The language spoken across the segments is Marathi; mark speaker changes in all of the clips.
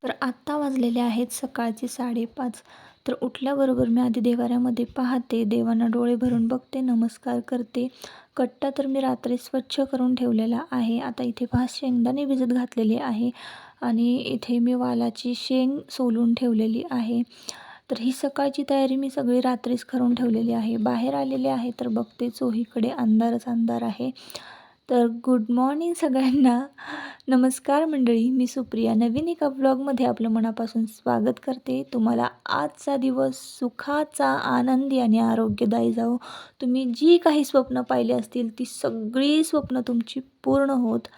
Speaker 1: तर आत्ता वाजलेले आहेत सकाळचे 5:30. तर उठल्याबरोबर मी आधी देव्हाऱ्यामध्ये पाहते, देवांना डोळे भरून बघते, नमस्कार करते. कट्टा तर मी रात्री स्वच्छ करून ठेवलेला आहे. आता इथे पहा शेंगदाणे भिजत घातलेले आहे आणि इथे मी वालाची शेंग सोलून ठेवलेली आहे. तर ही सकाळची तयारी मी सगळी रात्रीच करून ठेवलेली आहे. बाहेर आलेले आहे तर बघते चोहीकडे अंधारच अंधार आहे. तर गुड मॉर्निंग सगळ्यांना. नमस्कार मंडळी, मी सुप्रिया नवीन एका व्लॉगमध्ये आपलं मनापासून स्वागत करते. तुम्हाला आजचा दिवस सुखाचा, आनंदी आणि आरोग्यदायी जावो. तुम्ही जी काही स्वप्न पाहिली असतील ती सगळी स्वप्न तुमची पूर्ण होत.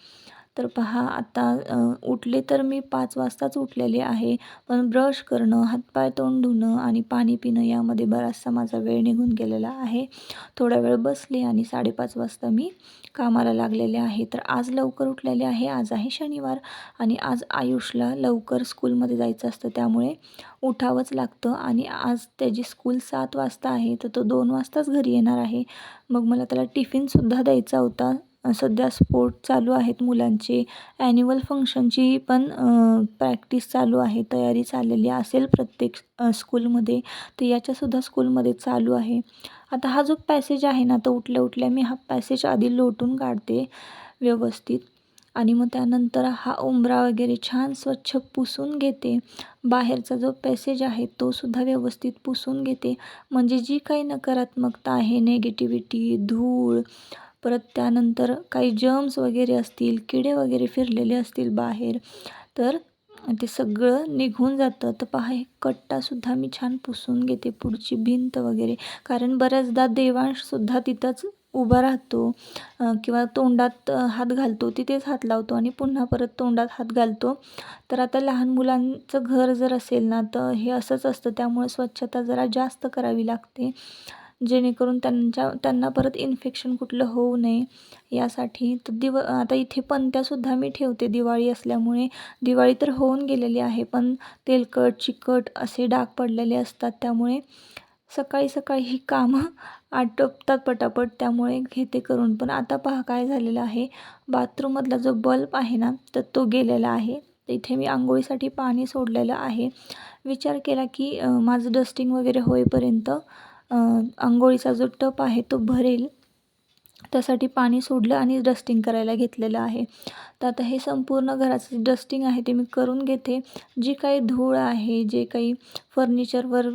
Speaker 1: तर पहा आता उठले तर मी 5 वाजताच उठलेले आहे. पण ब्रश करणं, हातपाय तोंड धुणं आणि पाणी पिणं यामध्ये बराचसा माझा वेळ निघून गेलेला आहे. थोडा वेळ बसले आणि 5:30 वाजता मी कामाला लागलेले आहे. तर आज लवकर उठलेले आहे. आज आहे शनिवार आणि आज आयुषला लवकर स्कूलमध्ये जायचं असतं, त्यामुळे उठावंच लागतं आणि आज त्याची स्कूल 7 वाजता आहे, तर तो 2 वाजताच घरी येणार आहे. मग मला त्याला टिफिनसुद्धा द्यायचा होता. सध्या स्पोर्ट चालू आहेत मुलांचे. ॲन्युअल फंक्शनची पण प्रॅक्टिस चालू आहे, तयारी चाललेली असेल प्रत्येक स्कूलमध्ये. तर याच्यासुद्धा स्कूलमध्ये चालू आहे. आता हा जो पॅसेज आहे ना, तर उठल्या उठल्या मी हा पॅसेज आधी लोटून काढते व्यवस्थित आणि मग त्यानंतर हा उंबरा वगैरे छान स्वच्छ पुसून घेते. बाहेरचा जो पॅसेज आहे तो सुद्धा व्यवस्थित पुसून घेते. म्हणजे जी काही नकारात्मकता आहे, निगेटिव्हिटी, धूळ, परत त्यानंतर काही जर्म्स वगैरे असतील, किडे वगैरे फिरलेले असतील बाहेर, तर ते सगळं निघून जातं. तर पहा हे कट्टासुद्धा मी छान पुसून घेते, पुढची भिंत वगैरे. कारण बऱ्याचदा देवांशसुद्धा तिथंच उभा राहतो किंवा तोंडात हात घालतो, तिथेच हात लावतो आणि पुन्हा परत तोंडात हात घालतो. तर आता लहान मुलांचं घर जर असेल ना, तर हे असंच असतं. त्यामुळे स्वच्छता जरा जास्त करावी लागते, जेणेकरून त्यांना परत इन्फेक्शन कुठलं होऊ नये यासाठी. तर आता इथे पणत्यासुद्धा मी ठेवते, दिवाळी असल्यामुळे. दिवाळी तर होऊन गेलेली आहे, पण तेलकट, चिकट असे डाग पडलेले असतात. त्यामुळे सकाळी सकाळी ही कामं आटोपतात पटापट, त्यामुळे घेते करून. पण आता पहा काय झालेलं आहे, बाथरूममधला जो बल्ब आहे ना, तर तो गेलेला आहे. तर इथे मी अंघोळीसाठी पाणी सोडलेलं आहे. विचार केला की माझं डस्टिंग वगैरे होईपर्यंत अंघोळीचा जो टब आहे तो भरेल, त्यासाठी पाणी सोडलं आणि डस्टिंग करायला घेतलेलं आहे. तर आता हे संपूर्ण घराचं डस्टिंग आहे ते मी करून घेते. जी काही धूळ आहे, जे काही फर्निचरवर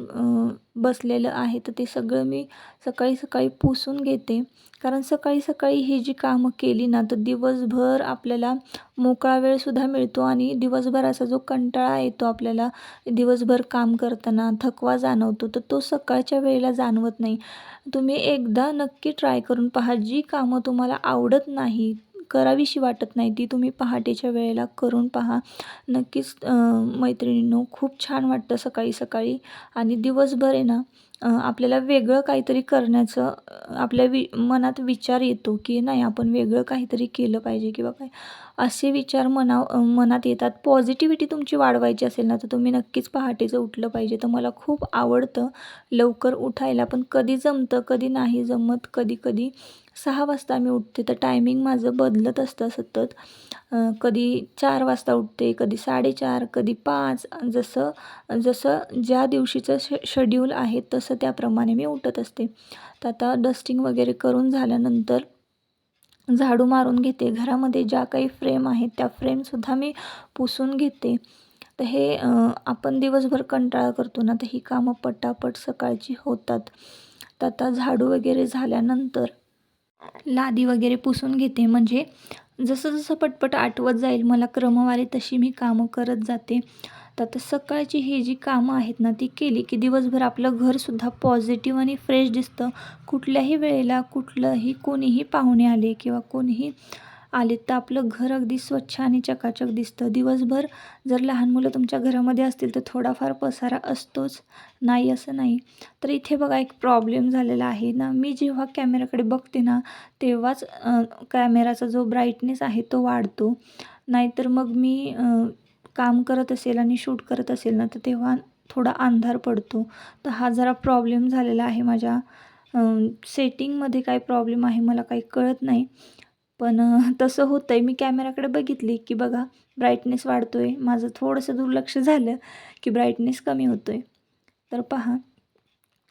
Speaker 1: बसलेलं आहे, तर ते सगळं मी सकाळी सकाळी पुसून घेते. कारण सकाळी सकाळी ही जी कामं केली ना, तर दिवसभर आपल्याला मोकळा वेळसुद्धा मिळतो आणि दिवसभराचा जो कंटाळा येतो आपल्याला, दिवसभर काम करताना थकवा जाणवतो, तर तो सकाळच्या वेळेला जाणवत नाही. तुम्ही एकदा नक्की ट्राय करून पहा. जी कामं तुम्हाला आवडत नाही, करावीशी वाटत नाही, ती तुम्ही पहाटेच्या वेळेला करून पहा. नक्कीच मैत्रिणींनो, खूप छान वाटतं सकाळी सकाळी आणि दिवसभर आहे ना, आपल्याला वेगळं काहीतरी करण्याचं आपल्या मनात विचार येतो की नाही, आपण वेगळं काहीतरी केलं पाहिजे किंवा काय असे विचार मनात येतात. पॉझिटिव्हिटी तुमची वाढवायची असेल ना, तर तुम्ही नक्कीच पहाटेचं उठलं पाहिजे. तर मला खूप आवडतं लवकर उठायला, पण कधी जमतं, कधी नाही जमत. कधी-कधी 6 वाजता मी उठते, तर टायमिंग माझं बदलत असतं सतत. कधी 4 वाजता उठते, कधी 4:30, कधी 5. जसं जसं ज्या दिवशीचं शेड्यूल आहे तसं त्याप्रमाणे मी उठत असते. तर आता डस्टिंग वगैरे करून झाल्यानंतर झाडू मारून घेते. घरामध्ये ज्या काही फ्रेम आहेत त्या फ्रेमसुद्धा मी पुसून घेते. तर हे आपण दिवसभर कंटाळा करतो ना, तर ही कामं पटापट सकाळची होतात. तर आता झाडू वगैरे झाल्यानंतर लादी वगैरे पुसून घेते. म्हणजे जसं जसं पटपट आठवत जाईल मला क्रमवारी, तशी मी कामं करत जाते. तर आता सकाळची ही जी कामं आहेत ना, ती केली की दिवसभर आपलं घरसुद्धा पॉझिटिव्ह आणि फ्रेश दिसतं. कुठल्याही वेळेला कुठलंही कोणीही पाहुणे आले किंवा कोणीही आले तर आपलं घर अगदी स्वच्छ आणि चकाचक दिसतं. दिवसभर जर लहान मुलं तुमच्या घरामध्ये असतील तर थोडाफार पसारा असतोच, नाही असं नाही. तर इथे बघा एक प्रॉब्लेम झालेला आहे ना, मी जेव्हा कॅमेराकडे बघते ना, तेव्हाच कॅमेराचा जो ब्राईटनेस आहे तो वाढतो. नाहीतर मग मी काम करत असेल आणि शूट करत असेल ना, तर तेव्हा थोडा अंधार पडतो. तर हा जरा प्रॉब्लेम झालेला आहे माझ्या सेटिंगमध्ये. काय प्रॉब्लेम आहे मला काही कळत नाही. पण तसं होतं आहे. मी कॅमेराकडे बघितली की बघा ब्राईटनेस वाढतो आहे. माझं थोडंसं दुर्लक्ष झालं की ब्राईटनेस कमी होतो आहे. तर पहा,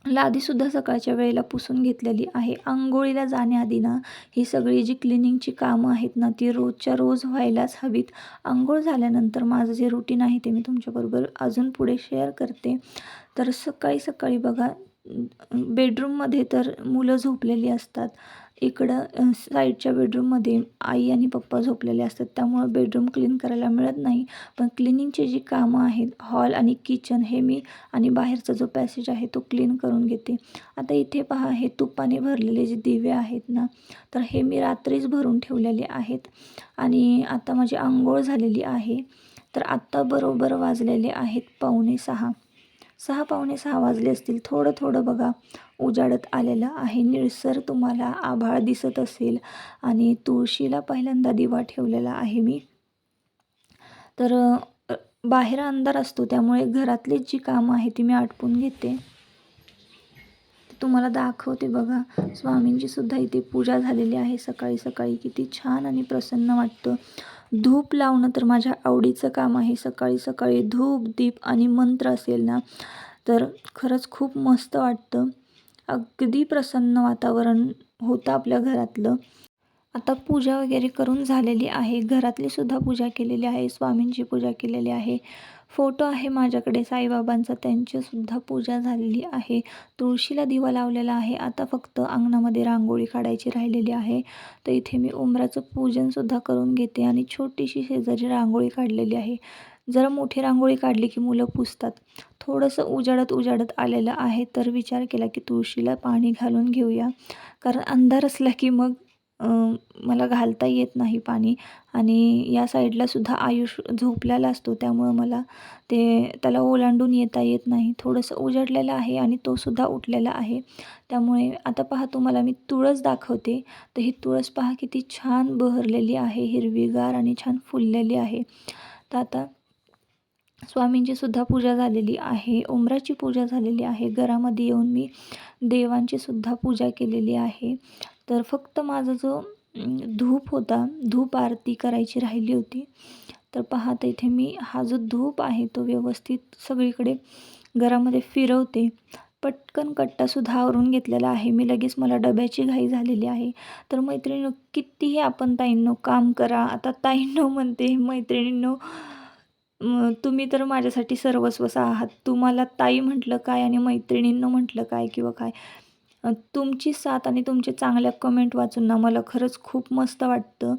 Speaker 1: लादीसुद्धा सकाळच्या वेळेला पुसून घेतलेली आहे. अंघोळीला जाण्याआधी ना ही सगळी जी क्लिनिंगची कामं आहेत ना ती रोजच्या रोज व्हायलाच हवीत. अंघोळ झाल्यानंतर माझं जे रुटीन आहे ते मी तुमच्याबरोबर अजून पुढे शेअर करते. तर सकाळी सकाळी बघा, बेडरूममध्ये तर मुलं झोपलेली असतात. इकडं साईडच्या बेडरूममध्ये आई आणि पप्पा झोपलेले असतात. त्यामुळं बेडरूम क्लीन करायला मिळत नाही. पण क्लिनिंगची जी कामं आहेत, हॉल आणि किचन हे मी आणि बाहेरचा जो पॅसेज आहे तो क्लीन करून घेते. आता इथे पहा, हे तुपाने भरलेले जे दिवे आहेत ना, तर हे मी रात्रीच भरून ठेवलेले आहेत. आणि आता माझी अंघोळ झालेली आहे. तर आत्ता बरोबर वाजलेले आहेत 5:45. 6 पावणे 6 वाजले असतील. थोडं थोडं बघा उजाडत आलेलं आहे. निळसर तुम्हाला आभाळ दिसत असेल आणि तुळशीला पहिल्यांदा दिवा ठेवलेला आहे मी. तर बाहेर अंधार असतो त्यामुळे घरातलीच जी कामं आहे ती मी आटपून घेते. तुम्हाला दाखवते बघा, स्वामींची सुद्धा इथे पूजा झालेली आहे सकाळी सकाळी. किती छान आणि प्रसन्न वाटतं. धूप लावणं तर माझ्या आवडीचं काम आहे. सकाळी सकाळी धूप, दीप आणि मंत्र असेल ना तर खरंच खूप मस्त वाटतं. अगदी प्रसन्न वातावरण होतं आपल्या घरातलं. आता पूजा वगैरे करून झालेली आहे. घरातली सुद्धा पूजा केलेली आहे. स्वामींची पूजा केलेली आहे. फोटो आहे माझ्याकडे साईबाबांचा, त्यांचीसुद्धा पूजा झालेली आहे. तुळशीला दिवा लावलेला आहे. आता फक्त अंगणामध्ये रांगोळी काढायची राहिलेली आहे. तर इथे मी उंबराचं पूजनसुद्धा करून घेते आणि छोटीशी शेजारी रांगोळी काढलेली आहे. जरा मोठी रांगोळी काढली की मुलं पुसतात. थोडंसं उजाडत आलेलं आहे. तर विचार केला की तुळशीला पाणी घालून घेऊया. कारण अंधार असला की मग मला घालता येत नाही पाणी. आणि या साईडला सुद्धा आयुष झोपलेला असतो त्यामुळं मला त्याला ओलांडून येता येत नाही. थोडंसं उजाडलेलं आहे आणि तो सुद्धा उठलेला आहे. त्यामुळे आता पहा, तुम्हाला मी तुळस दाखवते. तर ही तुळस पहा किती छान बहरलेली आहे, हिरवीगार आणि छान फुललेली आहे. तर आता स्वामींची सुद्धा पूजा झालेली आहे. उंबराची पूजा झालेली आहे. घरामध्ये येऊन मी देवांची सुद्धा पूजा केलेली आहे. तर फक्त माझा जो धूप होता, धूप आरती करायची राहिली होती. तर पहा, तर इथे मी हा जो धूप आहे तो व्यवस्थित सगळीकडे घरामध्ये फिरवते. पटकन कट्टासुद्धा आवरून घेतलेला आहे मी. लगेच मला डब्याची घाई झालेली आहे. तर मैत्रिणींनो, कितीही आपण ताईंनो काम करा. आता ताईंनो म्हणते, मैत्रिणींनो, तुम्ही तर माझ्यासाठी सर्वस्वच आहात. तुम्हाला ताई म्हटलं काय आणि मैत्रिणींनो म्हटलं काय किंवा काय, तुमची साथ आणि तुमचे चांगल्या कमेंट वाचून ना मला खरंच खूप मस्त वाटतं.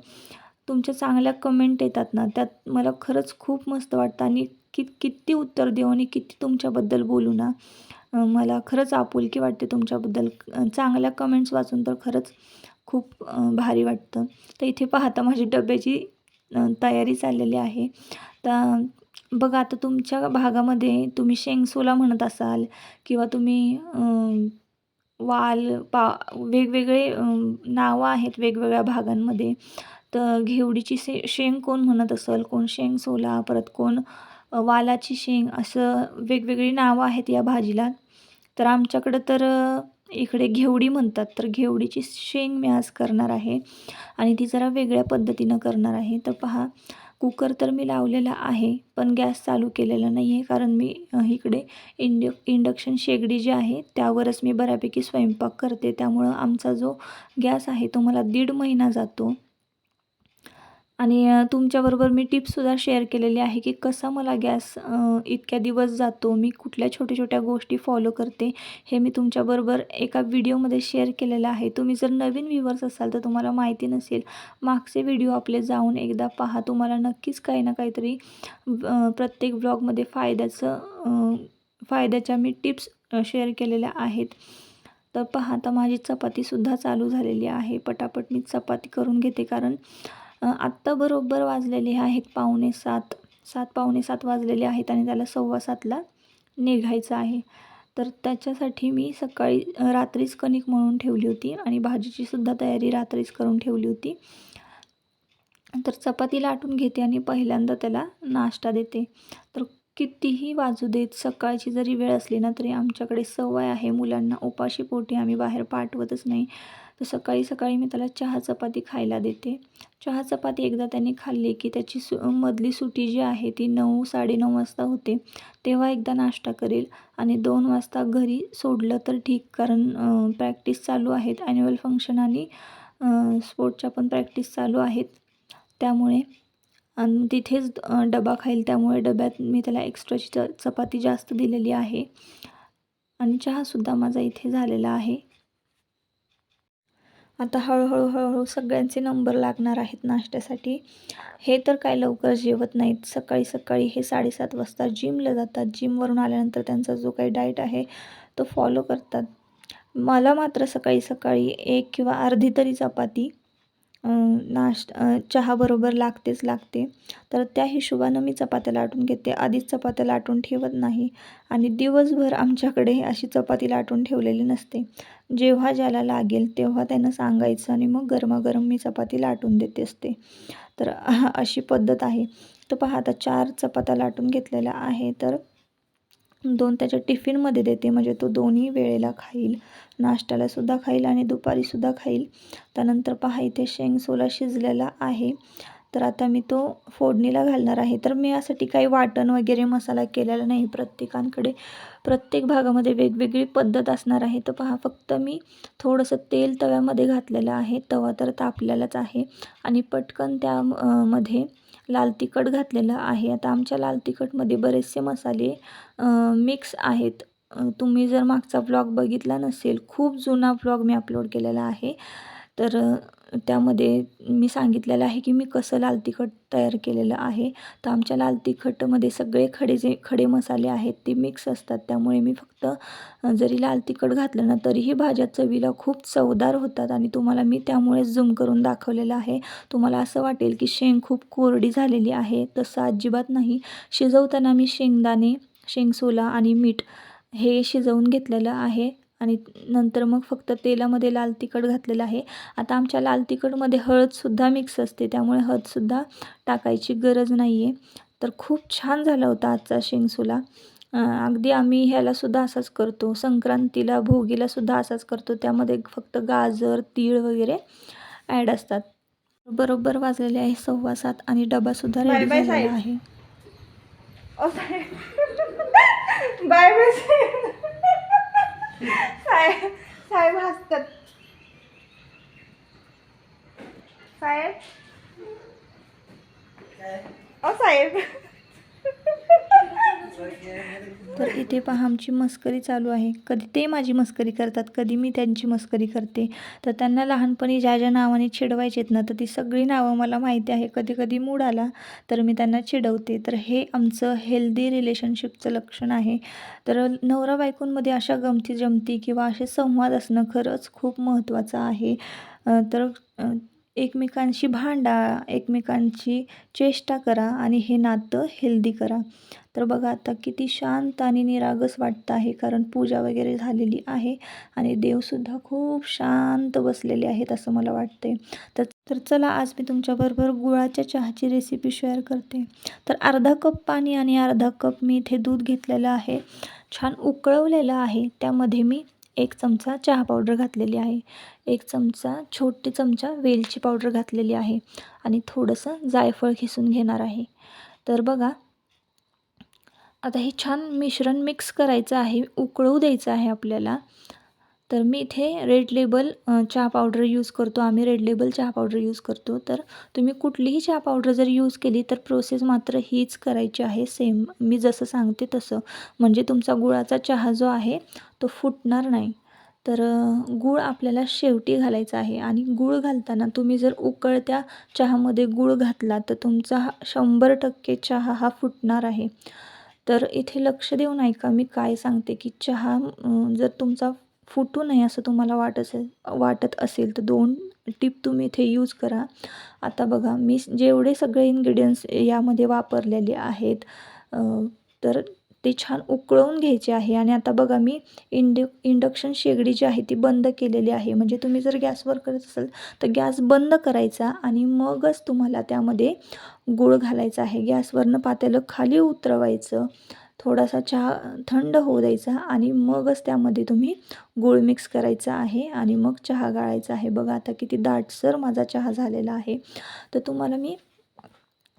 Speaker 1: तुमच्या चांगल्या कमेंट येतात ना त्यात मला खरंच खूप मस्त वाटतं. आणि किती उत्तर देऊ आणि किती तुमच्याबद्दल बोलू ना, मला खरंच आपुलकी वाटते तुमच्याबद्दल. चांगल्या कमेंट्स वाचून तर खरंच खूप भारी वाटतं. तर इथे पाहता माझी डब्याची तयारी चाललेली आहे. तर बघा, आता तुमच्या भागामध्ये तुम्ही शेंगसोला म्हणत असाल किंवा तुम्ही वाल वेगवेगळे नावं आहेत वेगवेगळ्या भागांमध्ये. तर घेवडीची शेंग कोण म्हणत असेल, कोण शेंगसोला, परत कोण वालाची शेंग, असं वेगवेगळी नावं आहेत या भाजीला. तर आमच्याकडं तर इकडे घेवडी म्हणतात. तर घेवडीची शेंग मी आज करणार आहे आणि ती जरा वेगळ्या पद्धतीनं करणार आहे. तर पहा, कुकर तर मी लावलेला आहे पण गॅस चालू केलेला नाही आहे. कारण मी इकडे इंडक्शन शेगडी जी आहे त्यावरच मी बऱ्यापैकी स्वयंपाक करते. त्यामुळं आमचा जो गॅस आहे तो मला 1.5 महिना जातो. आणि तुमच्याबरोबर मी टिप्ससुद्धा शेअर केलेली आहे की कसा मला गॅस इतक्या दिवस जातो, मी कुठल्या छोट्या छोट्या गोष्टी फॉलो करते, हे मी तुमच्याबरोबर एका व्हिडिओमध्ये शेअर केलेलं आहे. तुम्ही जर नवीन व्ह्यूवर्स असाल तर तुम्हाला माहिती नसेल, मागचे व्हिडिओ आपले जाऊन एकदा पहा. तुम्हाला नक्कीच काही ना काहीतरी प्रत्येक ब्लॉगमध्ये फायद्याच्या मी टिप्स शेअर केलेल्या आहेत. तर पहा, आता माझी चपातीसुद्धा चालू झालेली आहे. पटापट मी चपाती करून घेते कारण आत्ता बरोबर वाजलेले आहेत 6:45. 7:45 वाजलेले आहेत आणि त्याला 6:15ला निघायचं आहे. तर त्याच्यासाठी मी सकाळी रात्रीच कणिक मळून ठेवली होती आणि भाजीची सुद्धा तयारी रात्रीच करून ठेवली होती. तर चपाती लाटून घेते आणि पहिल्यांदा त्याला नाश्ता देते. तर कितीही वाजू देत, सकाळची जरी वेळ असली ना तरी आमच्याकडे सवय आहे, मुलांना उपाशी पोटी आम्ही बाहेर पाठवतच नाही. तर सकाळी सकाळी मी त्याला चहा चपाती खायला देते. चहा चपाती एकदा त्याने खाल्ली की त्याची मधली सुट्टी जी आहे ती 9 9:30 वाजता होते. तेव्हा एकदा नाश्ता करेल आणि 2 वाजता घरी सोडलं तर ठीक, कारण प्रॅक्टिस चालू आहेत, ॲन्युअल फंक्शन आणि स्पोर्टच्या पण प्रॅक्टिस चालू आहेत. त्यामुळे आणि तिथेच डबा खाईल, त्यामुळे डब्यात मी त्याला एक्स्ट्राची चपाती जास्त दिलेली आहे. आणि चहासुद्धा माझा इथे झालेला आहे. आता हळूहळू सगळ्यांचे नंबर लागणार आहेत नाश्त्यासाठी. हे तर काय लवकर जेवत नाहीत. सकाळी सकाळी हे 7:30 वाजता जिमला जातात. जिमवरून आल्यानंतर त्यांचा जो काही डाएट आहे तो फॉलो करतात. मला मात्र सकाळी सकाळी 1 किंवा अर्धी तरी चपाती चहाबरोबर लागते. तर त्या हिशोबानं मी चपात्या लाटून घेते. आधीच चपात्या लाटून ठेवत नाही आणि दिवसभर आमच्याकडे अशी चपाती लाटून ठेवलेली नसते. जेव्हा ज्याला लागेल तेव्हा त्यानं सांगायचं आणि मग गरमागरम मी चपाती लाटून देते असते. तर अशी पद्धत आहे. तर पहा आता 4 चपात्या लाटून घेतलेल्या आहे. तर 2 त्याच्या टिफिनमध्ये देते, म्हणजे तो दोन्ही वेळेला खाईल. नाश्त्यालासुद्धा खाईल आणि दुपारीसुद्धा खाईल. त्यानंतर पहा इथे शेंगसोला शिजलेला आहे. तर आता मी तो फोडणीला घालणार आहे. तर मी यासाठी काही वाटण वगैरे मसाला केलेला नाही. प्रत्येक भागामध्ये वेगवेगळी पद्धत असणार आहे. तर पहा फक्त मी थोडंसं तेल तव्यामध्ये घातलेलं आहे. तवा तर तापलेलाच आहे आणि पटकन मध्ये लाल तिखट घातलेलं आहे. आता आमच्या लाल तिखटमध्ये बरेचसे मसाले मिक्स आहेत. तुम्ही जर मागचा व्लॉग बघितला नसेल, खूप जुना व्लॉग मी अपलोड केलेला आहे. तर त्यामध्ये मी सांगितलेलं आहे की मी कसं लाल तिखट तयार केलेलं आहे. तर आमच्या लाल तिखटमध्ये सगळे खडे मसाले आहेत ते मिक्स असतात. त्यामुळे मी फक्त जरी लाल तिखट घातलं ना तरीही भाज्या चवीला खूप चवदार होतात आणि तुम्हाला मी त्यामुळेच झूम करून दाखवलेलं आहे. तुम्हाला असं वाटेल की शेंग खूप कोरडी झालेली आहे, तसं अजिबात नाही. शिजवताना मी शेंगदाणे, शेंगसोला आणि मीठ हे शिजवून घेतलेलं आहे आणि नंतर मग फक्त तेलामध्ये लाल तिखट घातलेलं आहे. आता आमच्या लाल तिखटमध्ये हळदसुद्धा मिक्स असते, त्यामुळे हळदसुद्धा टाकायची गरज नाही आहे. तर खूप छान झाला होता आजचा शेंगसोला. अगदी आम्ही ह्यालासुद्धा असाच करतो, संक्रांतीला, भोगीलासुद्धा असाच करतो. त्यामध्ये फक्त गाजर, तीळ वगैरे ॲड असतात. बरोबर वाजलेले आहे 7:15 आणि डबासुद्धा रेडी झालेला आहे.
Speaker 2: बाय बाय साहेब. साहेब हसतात. साहेब ओ साहेब.
Speaker 1: तर इथे पहा आमची मस्करी चालू आहे. कधी ते माझी मस्करी करतात, कधी मी त्यांची मस्करी करते. तर त्यांना लहानपणी ज्या ज्या नावाने चिडवायचेत ना, तर ती सगळी नावं मला माहिती आहे. कधी कधी मूड आला तर मी त्यांना चिडवते. तर हे आमचं हेल्दी रिलेशनशिपचं लक्षण आहे. तर नवरा बायकोंमध्ये अशा गमती-जमती किंवा असे संवाद असणं खरंच खूप महत्त्वाचं आहे. तर एकमेकांशी भांडा, एकमेकांची चेष्टा करा आणि हे नातं हेल्दी करा. तर बघा आता किती शांत आणि निरागस वाटतं आहे, कारण पूजा वगैरे झालेली आहे आणि देवसुद्धा खूप शांत बसलेले आहेत असं मला वाटते. तर चला आज मी तुमच्याबरोबर गुळाच्या चहाची रेसिपी शेअर करते. तर अर्धा कप पाणी आणि अर्धा कप मी इथे दूध घेतलेलं आहे. छान उकळवलेलं आहे. त्यामध्ये मी 1 चमचा चहा पावडर घातलेली आहे, 1 छोटी चमचा वेलची पावडर घातलेली आहे आणि थोडंसं जायफळ खिसून घेणार आहे. तर बघा आता हे छान मिश्रण मिक्स करायचं आहे, उकळू द्यायचं आहे आपल्याला. तर मी इथे रेड लेबल चहा पावडर यूज करतो. आम्ही रेड लेबल चहा पावडर यूज करतो. तर तुम्ही कुठलीही चहा पावडर जर यूज केली तर प्रोसेस मात्र हीच करायची आहे, सेम मी जसं सांगते तसं. म्हणजे तुमचा गुळाचा चहा जो आहे तो फुटणार नाही. तर गूळ आपल्याला शेवटी घालायचा आहे आणि गूळ घालताना तुम्ही जर उकळत्या चहामध्ये गूळ घातला तर तुमचा 100% चहा हा फुटणार आहे. तर इथे लक्ष देऊन ऐका मी काय सांगते, की चहा जर तुमचा फुटू नये असं तुम्हाला वाटत असेल तर 2 टिप तुम्ही इथे यूज करा. आता बघा मी जेवढे सगळे इन्ग्रेडियंट्स यामध्ये वापरलेले आहेत तर ते छान उकळवून घ्यायचे आहे आणि आता बघा मी इंडक्शन शेगडी जी आहे ती बंद केलेली आहे. म्हणजे तुम्ही जर गॅसवर करत असाल तर गॅस बंद करायचा आणि मगच तुम्हाला त्यामध्ये गूळ घालायचा आहे. गॅसवरनं पातेलं खाली उतरवायचं, थोडासा चहा थंड होऊ द्यायचा आणि मगच त्यामध्ये तुम्ही गूळ मिक्स करायचा आहे आणि मग चहा गाळायचा आहे. बघा आता किती दाटसर माझा चहा झालेला आहे. तर तुम्हाला मी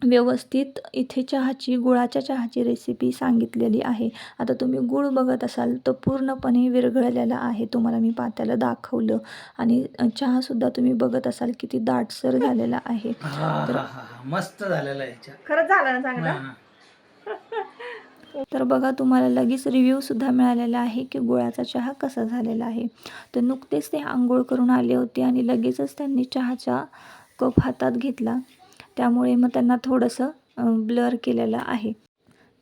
Speaker 1: व्यवस्थित इथे गुळाच्या चहाची रेसिपी सांगितलेली आहे. आता तुम्ही गूळ बघत असाल तर पूर्णपणे विरघळलेला आहे. तुम्हाला मी पात्याला दाखवलं आणि चहासुद्धा तुम्ही बघत असाल किती दाटसर झालेला आहे. तर
Speaker 3: मस्त झालेला आहे चहा.
Speaker 2: खरंच झालं ना चांगलं.
Speaker 3: हा.
Speaker 1: तर बघा तुम्हाला लगेच रिव्ह्यूसुद्धा मिळालेला आहे की गुळाचा चहा कसा झालेला आहे. तर नुकतेच ते अंघोळ करून आले होते आणि लगेचच त्यांनी चहाचा कप हातात घेतला. त्यामुळे मग त्यांना थोडंसं ब्लर केलेलं आहे.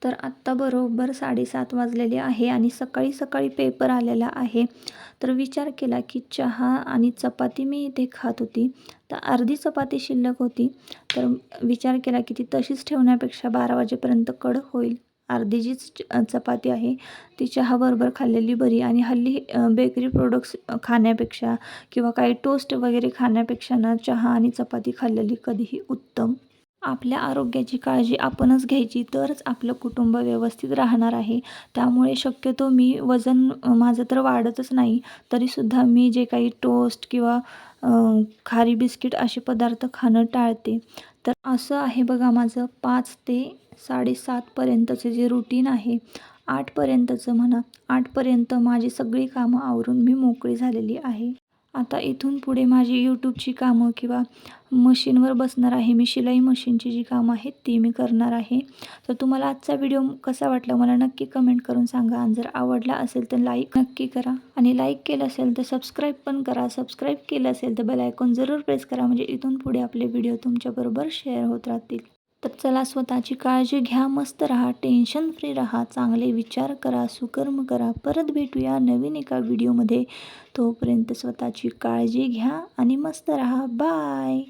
Speaker 1: तर आत्ता बरोबर 7:30 वाजलेले आहे आणि सकाळी सकाळी पेपर आलेला आहे. तर विचार केला की चहा आणि चपाती मी इथे खात होती. तर अर्धी चपाती शिल्लक होती. तर विचार केला की ती तशीच ठेवण्यापेक्षा 12 वाजेपर्यंत कडक होईल. अर्धी जी चपाती आहे ती चहाबरोबर खाल्लेली बरी आणि हल्ली बेकरी प्रोडक्ट्स खाण्यापेक्षा किंवा काही टोस्ट वगैरे खाण्यापेक्षा ना चहा आणि चपाती खाल्लेली कधीही उत्तम. आपल्या आरोग्याची काळजी आपणच घ्यायची तरच आपलं कुटुंब व्यवस्थित राहणार आहे. त्यामुळे शक्यतो मी वजन माझं तर वाढतच नाही तरीसुद्धा मी जे काही टोस्ट किंवा खारी बिस्किट असे पदार्थ खाणं टाळते. तर असं आहे बघा माझं 5 ते 7:30पर्यंतचे जे रुटीन आहे. 8पर्यंतचं म्हणा. 8पर्यंत माझी सगळी कामं आवरून मी मोकळी झालेली आहे. आता इथून पुढे माझी यूट्यूबची कामं किंवा मशीनवर बसणार आहे. मी शिलाई मशीनची जी कामं आहेत ती मी करणार आहे. तर तुम्हाला आजचा व्हिडिओ कसा वाटला मला नक्की कमेंट करून सांगा. आणि जर आवडला असेल तर लाईक नक्की करा आणि लाईक केलं असेल तर सबस्क्राईब पण करा. सबस्क्राईब केलं असेल तर बेल आयकॉन जरूर प्रेस करा म्हणजे इथून पुढे आपले व्हिडिओ तुमच्याबरोबर शेअर होत राहतील. तर चला स्वतःची काळजी घ्या. मस्त राहा. टेन्शन फ्री राहा. चांगले विचार करा. सुकर्म करा. परत भेटूया नवीन एका व्हिडिओमध्ये. तोपर्यंत स्वतःची काळजी घ्या आणि मस्त राहा. बाय.